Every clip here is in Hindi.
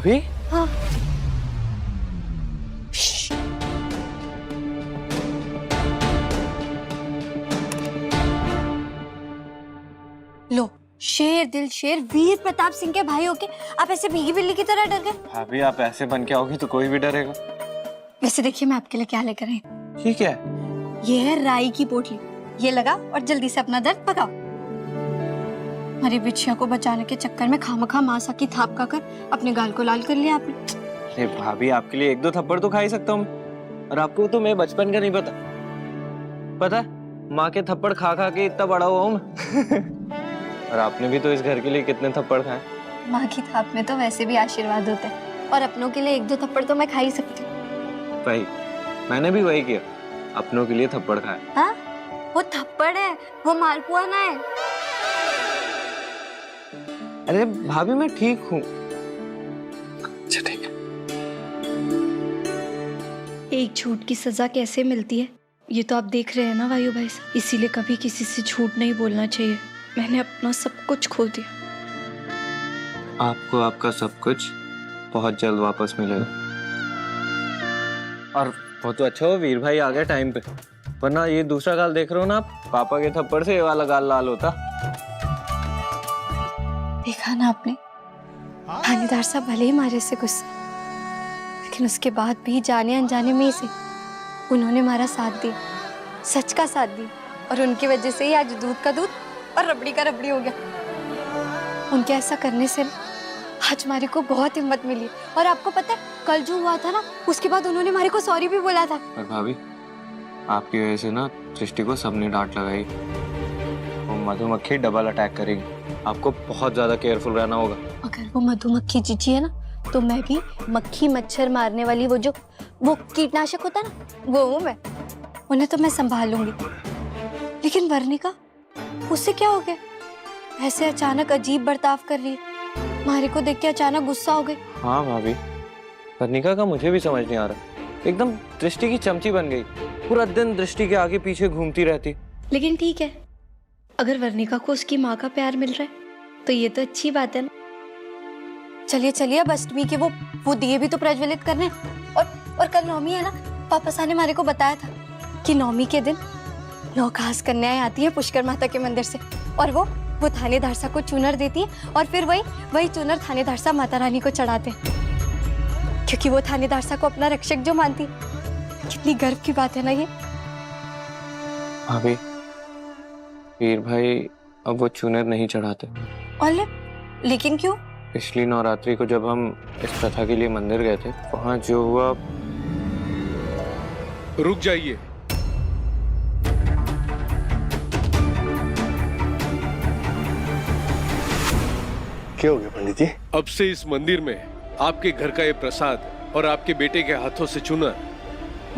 भाभी? हाँ। लो, शेर दिल शेर वीर प्रताप सिंह के भाई होके आप ऐसे भीगी बिल्ली की तरह डर गए। भाभी आप ऐसे बन के आओगी तो कोई भी डरेगा। वैसे देखिए मैं आपके लिए क्या लेकर आई। ठीक है। ये है राई की पोटली, ये लगाओ और जल्दी से अपना दर्द पकाओ। हमारी बिछिया को बचाने के चक्कर में खामखा मासा की थाप का कर अपने गाल को लाल कर लिया आपने। अरे भाभी आपके लिए एक दो थप्पड़ तो खा ही सकता हूँ और आपको तो मैं बचपन का नहीं पता माँ के थप्पड़ खा खा के इतना बड़ा हुआ हूँ मैं। और आपने भी तो इस घर के लिए कितने थप्पड़ खाए। माँ की थाप में तो वैसे भी आशीर्वाद होते हैं और अपनों के लिए एक दो थप्पड़ तो मैं खा ही सकती हूँ। वही मैंने भी वही किया, अपनों के लिए थप्पड़ खाए। हाँ वो थप्पड़ है, वो मालपुआ ना है। अरे भाभी मैं ठीक हूँ। अच्छा ठीक है। एक झूठ की सजा कैसे मिलती है ये तो आप देख रहे हैं ना वायु भाई साहब। इसीलिए कभी किसी से झूठ नहीं बोलना चाहिए। मैंने अपना सब कुछ खो दिया। आपको आपका सब कुछ बहुत जल्द वापस मिलेगा। और वो तो अच्छा हो वीर भाई आ गए टाइम पे, वरना ये दूसरा गाल देख रहे हो ना आप, पापा के थप्पड़ से ये वाला गाल लाल होता। देखा ना आपने, थानेदार साहब भले ही मारे से गुस्सा, लेकिन उसके बाद भी जाने अनजाने में से उन्होंने हमारा साथ दिया, सच का साथ दिया। और उनकी वजह से ही आज दूध का दूध और रबड़ी का रबड़ी हो गया। उनके ऐसा करने से आज मारी को बहुत हिम्मत मिली। और आपको पता है कल जो हुआ था ना, उसके बाद उन्होंने मारी को सॉरी भी बोला था। और भाभी आपकी वजह से ना सृष्टि को सबने डांट लगाई। वो मधुमक्खी डबल अटैक करेगी, आपको बहुत ज्यादा केयरफुल रहना होगा। अगर वो मधुमक्खी जीती है ना तो मैं भी मक्खी मच्छर मारने वाली वो कीटनाशक होता है ना, वो हूँ मैं। उन्हें तो मैं संभाल लूंगी। लेकिन वर्णिका, उससे क्या हो गया? ऐसे अचानक अजीब बर्ताव कर रही है, मारी को देख के अचानक गुस्सा हो गई। हाँ भाभी, वर्णिका का मुझे भी समझ नहीं आ रहा, एकदम दृष्टि की चमची बन गई, पूरा दिन दृष्टि के आगे पीछे घूमती रहती। लेकिन ठीक है, अगर वर्णिका को उसकी माँ का प्यार मिल रहा है तो ये तो अच्छी बात है ना। चलिए चलिए, अब अष्टमी के वो दिए भी तो प्रज्वलित करने। और कल नवमी है ना, पापा साहब ने हमारे को बताया था कि नवमी के दिन 9 खास कन्याएं आती हैं पुष्कर माता के मंदिर से, और वो थानेदार साहब को चूनर देती है और फिर वही चूनर थानेदार साहब माता रानी को चढ़ाते हैं, क्योंकि वो थानेदार साहब को अपना रक्षक जो मानती। कितनी गर्व की बात है ना ये। भाभी वीर भाई अब वो चूनर नहीं चढ़ाते। और लेकिन क्यों? पिछली नवरात्रि को जब हम इस प्रथा के लिए मंदिर गए थे, वहां जो हुआ। रुक जाइए। क्या हो गया पंडित जी? अब से इस मंदिर में आपके घर का ये प्रसाद और आपके बेटे के हाथों से चुनर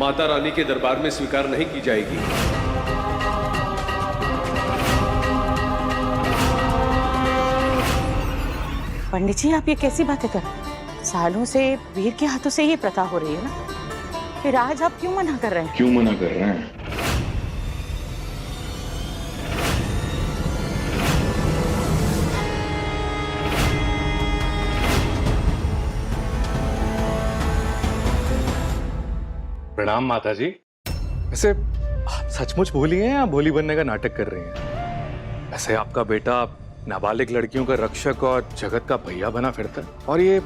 माता रानी के दरबार में स्वीकार नहीं की जाएगी। पंडित जी, आप ये कैसी बातें कर रहे हैं? सालों से वीर के हाथों से ये प्रथा हो रही है ना, फिर आज आप क्यों मना कर रहे हैं? क्यों मना कर रहे हैं? प्रणाम माता जी। वैसे आप सचमुच भोली हैं या भोली बनने का नाटक कर रही हैं? वैसे आपका बेटा नाबालिग लड़कियों का रक्षक और जगत का भैया बना फिरता है, और ये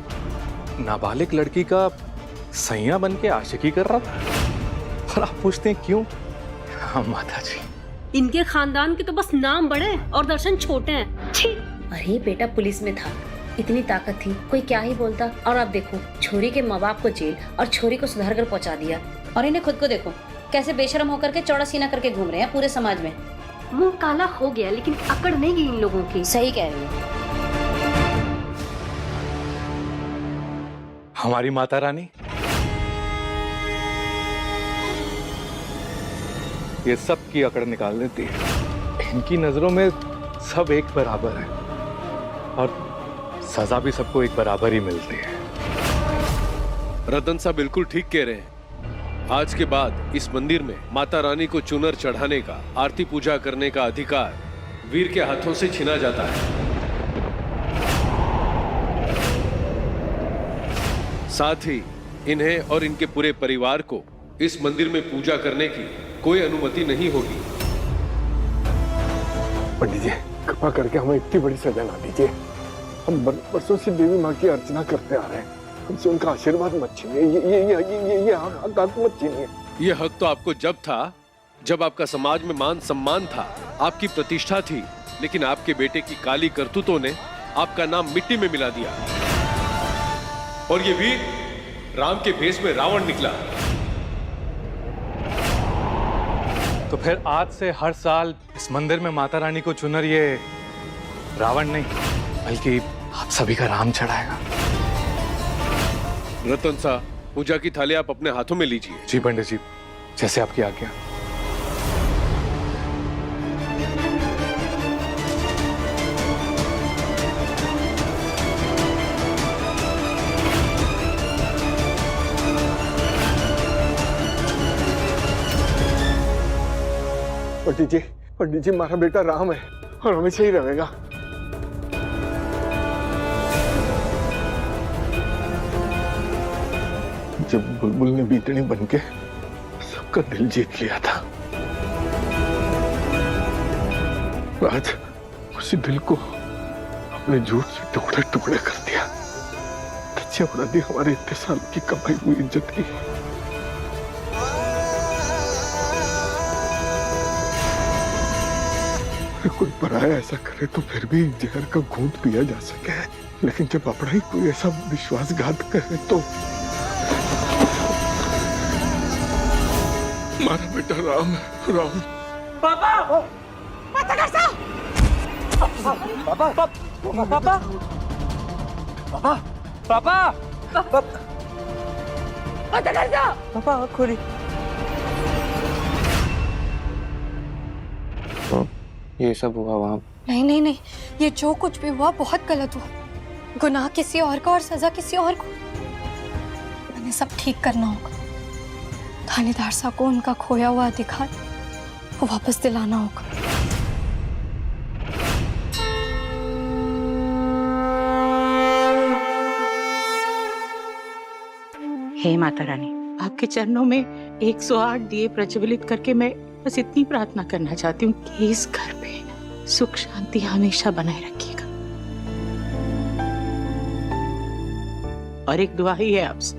नाबालिग लड़की का सैया बन के आशिकी कर रहा था, और आप पूछते हैं क्यों? हाँ माता जी, इनके खानदान के तो बस नाम बड़े और दर्शन छोटे हैं। छी! अरे बेटा पुलिस में था, इतनी ताकत थी, कोई क्या ही बोलता। और अब देखो, छोरी के माँ बाप को जेल और छोरी को सुधार कर पहुँचा दिया, और इन्हें खुद को देखो कैसे बेशरम होकर के चौड़ा सीना करके घूम रहे हैं पूरे समाज में। मुंह काला हो गया, लेकिन अकड़ नहीं गई इन लोगों की। सही कह रही है। हमारी माता रानी ये सब की अकड़ निकाल देती है। इनकी नजरों में सब एक बराबर है, और सजा भी सबको एक बराबर ही मिलती है। रतन साहब बिल्कुल ठीक कह रहे हैं। आज के बाद इस मंदिर में माता रानी को चुनर चढ़ाने का, आरती पूजा करने का अधिकार वीर के हाथों से छीना जाता है। साथ ही इन्हें और इनके पूरे परिवार को इस मंदिर में पूजा करने की कोई अनुमति नहीं होगी। पंडित जी, कृपा करके हमें इतनी बड़ी सजा ना दीजिए। हम बरसों से देवी माँ की अर्चना करते आ रहे हैं, हमसे उनका आशीर्वाद मत छीनिए। ये हक मत छीनिए। ये हक तो आपको जब था जब आपका समाज में मान सम्मान था, आपकी प्रतिष्ठा थी, लेकिन आपके बेटे की काली करतूतों ने आपका नाम मिट्टी में मिला दिया और ये वीर राम के भेष में रावण निकला। तो फिर आज से हर साल इस मंदिर में माता रानी को चुनर ये रावण नहीं बल्कि आप सभी का राम चढ़ाएगा। रतन सा, पूजा की थाली आप अपने हाथों में लीजिए। जी पंडित जी, जैसे आपकी आज्ञा। पंडित जी, हमारा बेटा राम है और हमेशा ही रहेगा। जब बुलबुल ने बीतनी बनके सबका दिल जीत लिया था, आज उसी दिल को अपने झूठ से टुकड़े टुकड़े कर दिया। सच्ची अपराधी हमारे इतने साल की कमाई हुई इज्जत की। कोई पराया ऐसा करे तो फिर भी जहर का घूंट पिया जा सके, लेकिन जब अपना ही कोई ऐसा विश्वासघात करे तो हमारा बेटा राम है। राम पापा, पापा कैसा? पापा पापा पापा पापा पापा पापा खोली। ये सब हुआ वहाँ? नहीं नहीं नहीं, ये जो कुछ भी हुआ बहुत गलत हुआ। गुनाह किसी और का और सजा किसी और को। मैंने सब ठीक करना होगा। थानेदार साहब को उनका खोया हुआ अधिकार वो वापस दिलाना होगा। हे माता रानी, आपके चरणों में 108 दिए प्रज्वलित करके मैं बस इतनी प्रार्थना करना चाहती हूँ कि इस घर पे सुख शांति हमेशा बनाए रखिएगा। और एक दुआ ही है आपसे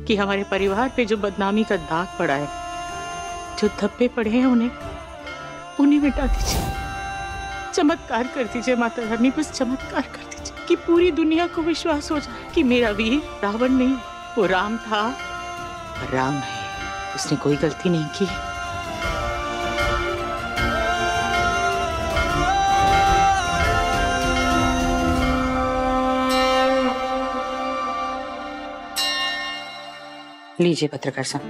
कि हमारे परिवार पे जो बदनामी का दाग पड़ा है, जो धब्बे पड़े हैं, उन्हें मिटा दीजिए। चमत्कार कर दीजिए माता रानी, बस चमत्कार कर दीजिए कि पूरी दुनिया को विश्वास हो जाए कि मेरा वीर रावण नहीं, वो राम था और राम है। उसने कोई गलती नहीं की। लीजिए पत्रकार साहब,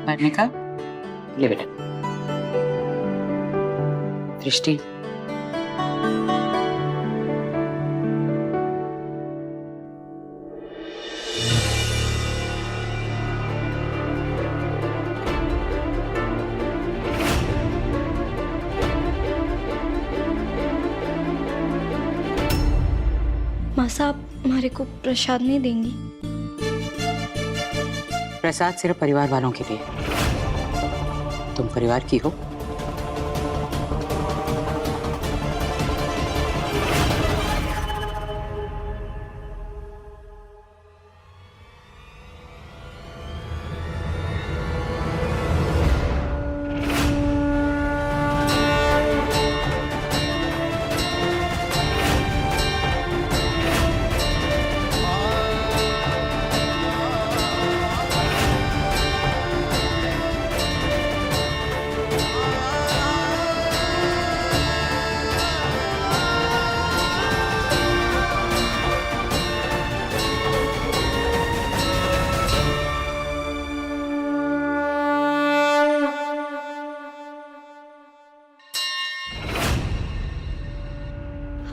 बैठने का ले बेटा। दृष्टि, माँ साहब हमारे को प्रसाद नहीं देंगी? प्रसाद सिर्फ परिवार वालों के लिए। तुम परिवार की हो।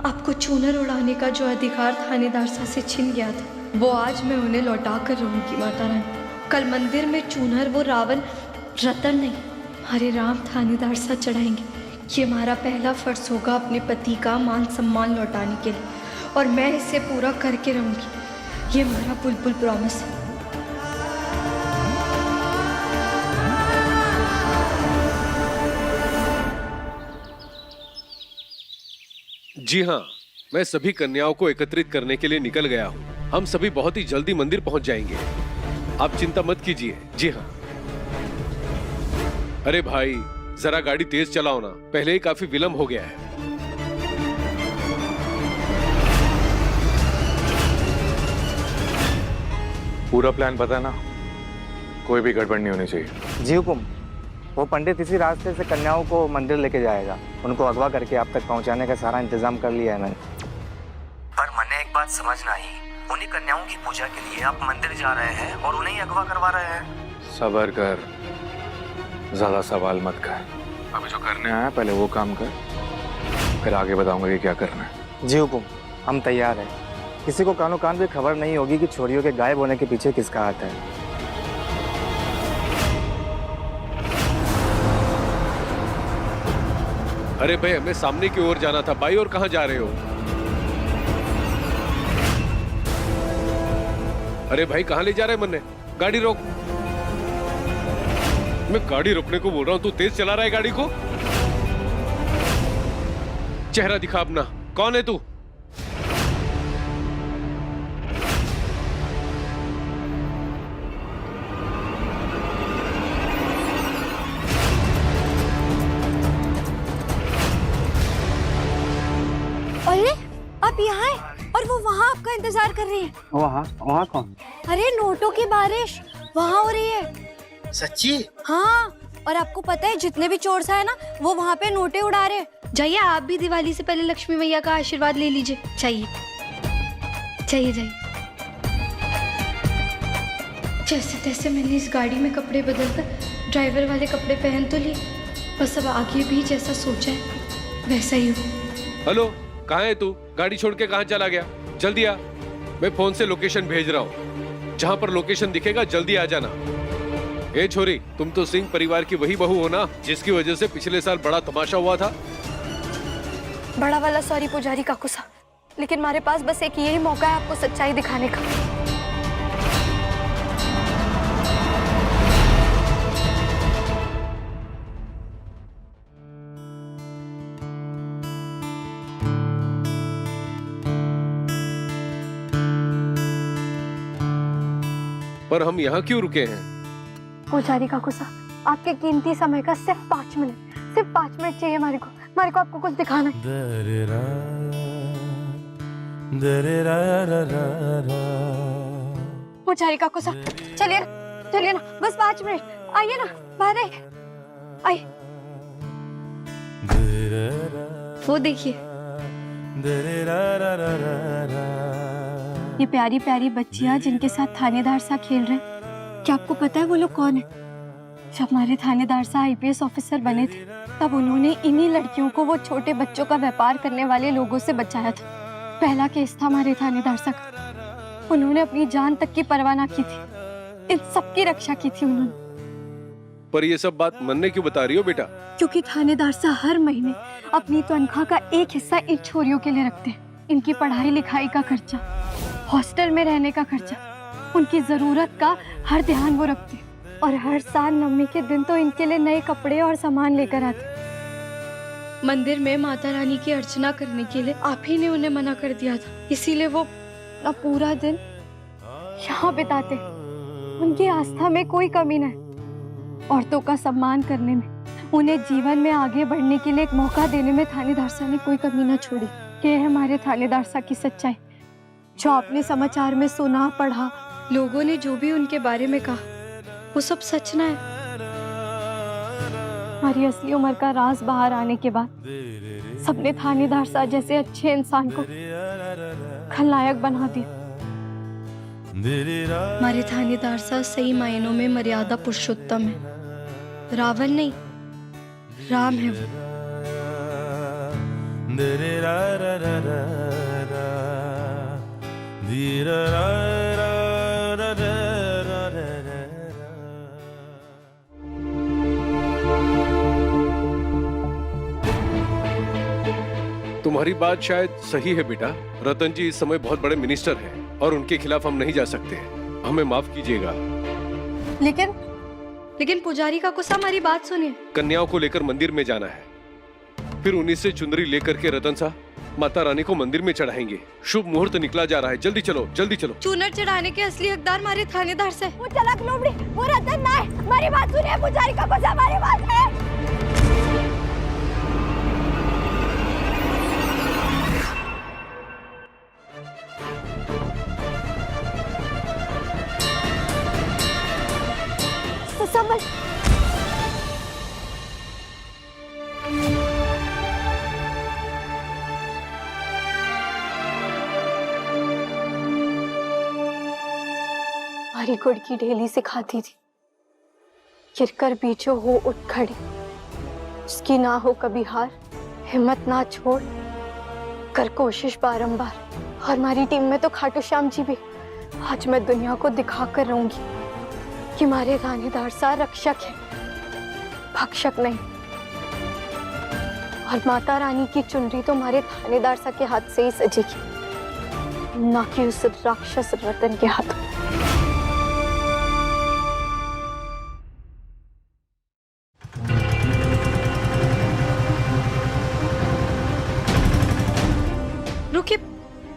आपको चूनर उड़ाने का जो अधिकार थानेदार साहब से छिन गया था, वो आज मैं उन्हें लौटा कर रहूंगी माता रानी। कल मंदिर में चूनर वो रावण रतन नहीं, हमारे राम थानेदार साहब चढ़ाएंगे। ये हमारा पहला फर्ज होगा अपने पति का मान सम्मान लौटाने के लिए। और मैं इसे पूरा करके रहूंगी। ये हमारा बुलबुल प्रॉमिस है। जी हाँ, मैं सभी कन्याओं को एकत्रित करने के लिए निकल गया हूँ। हम सभी बहुत ही जल्दी मंदिर पहुंच जाएंगे, आप चिंता मत कीजिए। जी हाँ। अरे भाई, जरा गाड़ी तेज चलाओ ना, पहले ही काफी विलंब हो गया है। पूरा प्लान पता है ना, कोई भी गड़बड़ नहीं होनी चाहिए। जी हुकुम। वो पंडित इसी रास्ते से कन्याओं को मंदिर लेके जाएगा। उनको अगवा करके आप तक पहुंचाने का सारा इंतजाम कर लिया है मैंने। पर मैंने एक बात समझ ना आई, उन्हीं कन्याओं की पूजा के लिए आप मंदिर जा रहे हैं और उन्हें ही अगवा करवा रहे हैं। सबर कर, ज्यादा सवाल मत कर। अभी जो करने आया पहले वो काम कर, फिर आगे बताऊंगा कि क्या करना है। जी हुकुम, हम तैयार हैं। किसी को कानो कान भी खबर नहीं होगी कि छोरियों के गायब होने के पीछे किसका हाथ है। अरे भाई, हमें सामने की ओर जाना था, बाई ओर कहाँ जा रहे हो? अरे भाई, कहाँ ले जा रहे मन्ने? गाड़ी रोक। मैं गाड़ी रोकने को बोल रहा हूँ, तू तेज चला रहा है गाड़ी को। चेहरा दिखा अपना, कौन है तू? अरे आप यहाँ हैं और वो वहाँ आपका इंतजार कर रही है। वहाँ कौन? अरे नोटों की बारिश वहाँ हो रही है। सच्ची? हाँ, और आपको पता है जितने भी चोर सा है ना, वो वहाँ पे नोटे उड़ा रहे हैं। जाइए, आप भी दिवाली से पहले लक्ष्मी मैया का आशीर्वाद ले लीजिए। चाहिए जाइए। जैसे तैसे मैंने इस गाड़ी में कपड़े बदलकर ड्राइवर वाले कपड़े पहन तो लिए, बस अब आगे भी जैसा सोचा है वैसा ही हो। हेलो, कहाँ है तू? गाड़ी छोड़ के कहाँ चला गया? जल्दी आ, मैं फोन से लोकेशन भेज रहा हूँ। जहाँ पर लोकेशन दिखेगा जल्दी आ जाना। ए छोरी, तुम तो सिंह परिवार की वही बहू हो ना, जिसकी वजह से पिछले साल बड़ा तमाशा हुआ था। बड़ा वाला सॉरी पुजारी काकू साहब, लेकिन हमारे पास बस एक यही मौका है आपको सच्चाई दिखाने का। पर हम यहाँ क्यों रुके हैं? पुजारी काकू साहब, आपके कीमती समय का सिर्फ 5 मिनट चाहिए हमारे को आपको कुछ दिखाना है। पुजारी काकू साहब, चलिए ना, बस 5 मिनट। आइए ना, बाहर आइए। वो देखिए, ये प्यारी प्यारी बच्चियां जिनके साथ थानेदार साहब खेल रहे हैं, क्या आपको पता है वो लोग कौन है? जब हमारे थानेदार साहब IPS ऑफिसर बने थे, तब उन्होंने इन्हीं लड़कियों को वो छोटे बच्चों का व्यापार करने वाले लोगों से बचाया था। पहला केस था हमारे थानेदार साहब, उन्होंने अपनी जान तक की परवाह ना की थी, इन सबकी रक्षा की थी उन्होंने। पर ये सब बात मनने क्यों बता रही हो बेटा? क्योंकि थानेदार साहब हर महीने अपनी तनख्वाह का एक हिस्सा इन छोरियों के लिए रखते हैं। इनकी पढ़ाई लिखाई का खर्चा, हॉस्टल में रहने का खर्चा, उनकी जरूरत का हर ध्यान वो रखते हैं। और हर साल नवमी के दिन तो इनके लिए नए कपड़े और सामान लेकर आते। मंदिर में माता रानी की अर्चना करने के लिए आप ही ने उन्हें मना कर दिया था, इसीलिए वो अपना पूरा दिन यहाँ बिताते। उनकी आस्था में कोई कमी नहीं, औरतों का सम्मान करने में, उन्हें जीवन में आगे बढ़ने के लिए एक मौका देने में थानेदार साहब ने कोई कमी न छोड़ी। ये है हमारे थानेदार साहब की सच्चाई, जो आपने समाचार में सुना पढ़ा। लोगों ने जो भी उनके बारे में कहा वो सब सच ना है। हमारी असली उम्र का राज बाहर आने के बाद सबने थानेदार साहब जैसे अच्छे इंसान को खलनायक बना दिया। हमारे थानेदार साहब सही मायनों में मर्यादा पुरुषोत्तम है, रावण नहीं, राम है वो। तुम तुम्हारी बात शायद सही है बेटा। रतन जी इस समय बहुत बड़े मिनिस्टर हैं और उनके खिलाफ हम नहीं जा सकते। हमें माफ कीजिएगा। लेकिन पुजारी का गुस्सा, हमारी बात सुनिए। कन्याओं को लेकर मंदिर में जाना है, फिर उन्हीं से चुनरी लेकर के रतन साहब माता रानी को मंदिर में चढ़ाएंगे। शुभ मुहूर्त निकला जा रहा है, जल्दी चलो जल्दी चलो। चूनर चढ़ाने के असली हकदार हमारे थानेदार से। वो चलक लोमड़ी, वो रतन ना है। हमारी बात सुनिए, पुजारी का गुस्सा हमारी बात है। संभल। हमारी गुड़ की ढेली सिखाती थी, गिरकर बीचो हो उठ खड़े, उसकी ना हो कभी हार, हिम्मत ना छोड़, कर कोशिश बारंबार। और हमारी टीम में तो खाटू श्याम जी भी। आज मैं दुनिया को दिखा कर रहूंगी कि हमारे थानेदार सा रक्षक है, भक्षक नहीं। और माता रानी की चुनरी तो हमारे थानेदार सा के हाथ से ही सजेगी, ना कि उस राक्षस रतन के हाथों। रुकिए,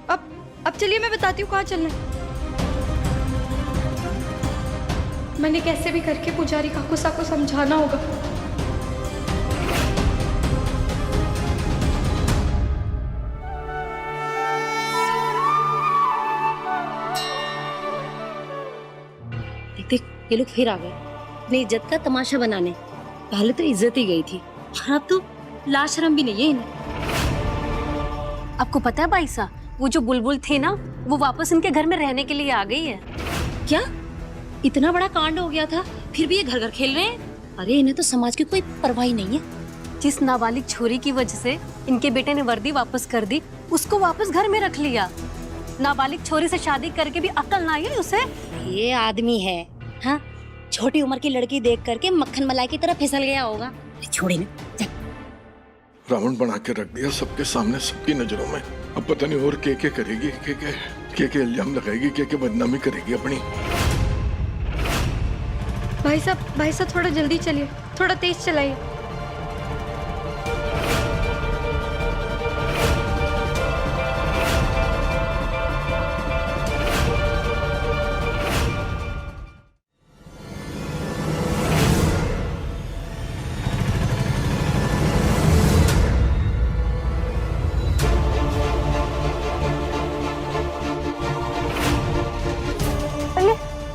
अब चलिए, मैं बताती हूँ कहाँ चलना है। मैंने कैसे भी करके पुजारी का गुस्सा को समझाना होगा। देख ये लोग फिर आ गए अपनी इज्जत का तमाशा बनाने। पहले तो इज्जत ही गई थी और अब तो लाज शर्म भी नहीं है इन्हें। आपको पता है भाई साहब, वो जो बुलबुल थे ना, वो वापस इनके घर में रहने के लिए आ गई है। क्या इतना बड़ा कांड हो गया था, फिर भी ये घर घर खेल रहे हैं? अरे इन्हें तो समाज की कोई परवाह ही नहीं है। जिस नाबालिग छोरी की वजह से इनके बेटे ने वर्दी वापस कर दी, उसको वापस घर में रख लिया। नाबालिग छोरी से शादी करके भी अकल ना आई उसे। ये आदमी है, हाँ, छोटी उम्र की लड़की देख करके मक्खन मलाई की तरह फिसल गया होगा। छोड़ी ना, रावण बना के रख दिया सबके सामने, सबकी नजरों में। अब पता नहीं और क्या करेगी, क्या इल्जाम लगाएगी, क्या बदनामी करेगी अपनी। भाई साहब थोड़ा जल्दी चलिए, थोड़ा तेज चलाइए।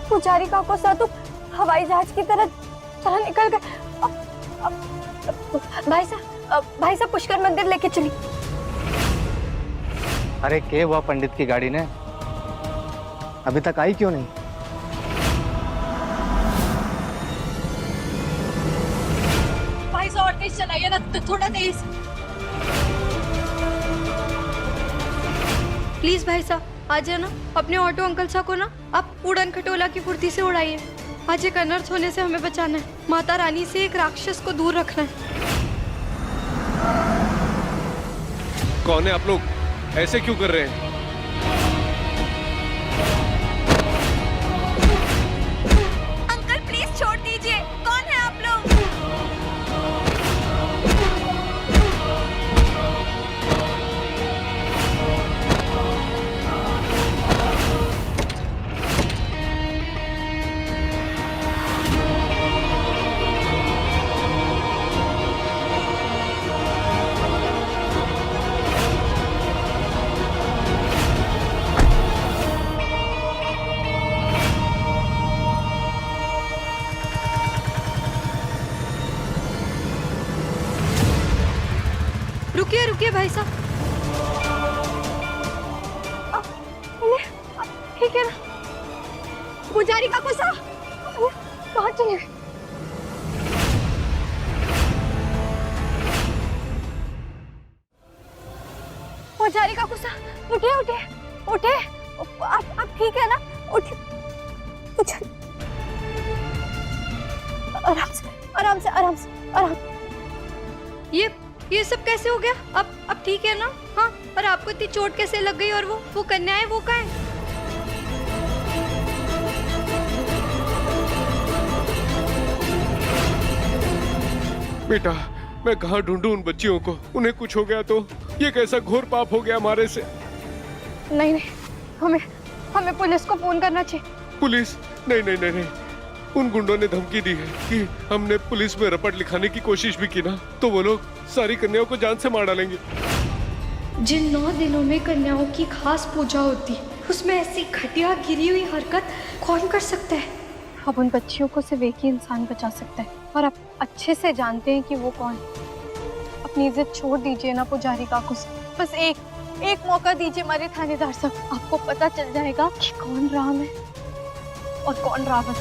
पुजारी का गुस्सा तो हवाई जहाज की तरह निकल गए। भाई साहब पुष्कर मंदिर लेके चली। अरे के हुआ पंडित की गाड़ी ने, अभी तक आई क्यों नहीं? भाई साहब और तेज चलाइए ना, तो थोड़ा तेज। प्लीज भाई साहब आज है ना, अपने ऑटो अंकल सा को ना आप उड़न खटोला की फुर्ती से उड़ाइए। आज एक अनर्थ होने से हमें बचाना है, माता रानी से एक राक्षस को दूर रखना है। कौन है आप लोग? ऐसे क्यों कर रहे हैं? अंकल प्लीज छोड़ दीजिए, कौन है आप लोग? रुकिए भाई साहब, ठीक है ना? पुजारी का गुस्सा कहाँ चले गए? पुजारी का गुस्सा, उठे उठे उठे, आप ठीक है ना? उठे, आराम से आराम से आराम से आराम। ये सब कैसे हो गया? अब ठीक है ना? हाँ, और आपको इतनी चोट कैसे लग गई? और वो कन्या है, वो कहाँ है? बेटा, मैं कहाँ ढूंढूं उन बच्चियों को? उन्हें कुछ हो गया तो ये कैसा घोर पाप हो गया हमारे से। नहीं नहीं, हमें पुलिस को फोन करना चाहिए। पुलिस? नहीं नहीं नहीं नहीं, उन गुंडों ने धमकी दी है कि हमने पुलिस में रपट लिखाने की कोशिश भी की ना तो वो लोग सारी कन्याओं को जान से मार डालेंगे। जिन 9 दिनों में कन्याओं की खास पूजा होती है, उसमें ऐसी घटिया गिरी हुई हरकत कौन कर सकता है? अब उन बच्चियों को सिर्फ एक ही इंसान बचा सकता है, और आप अच्छे से जानते हैं कि वो कौन। अपनी इज्जत छोड़ दीजिए ना पुजारी काकू से, बस एक मौका दीजिए हमारे थानेदार साहब। आपको पता चल जाएगा कि कौन राम है और कौन रावण।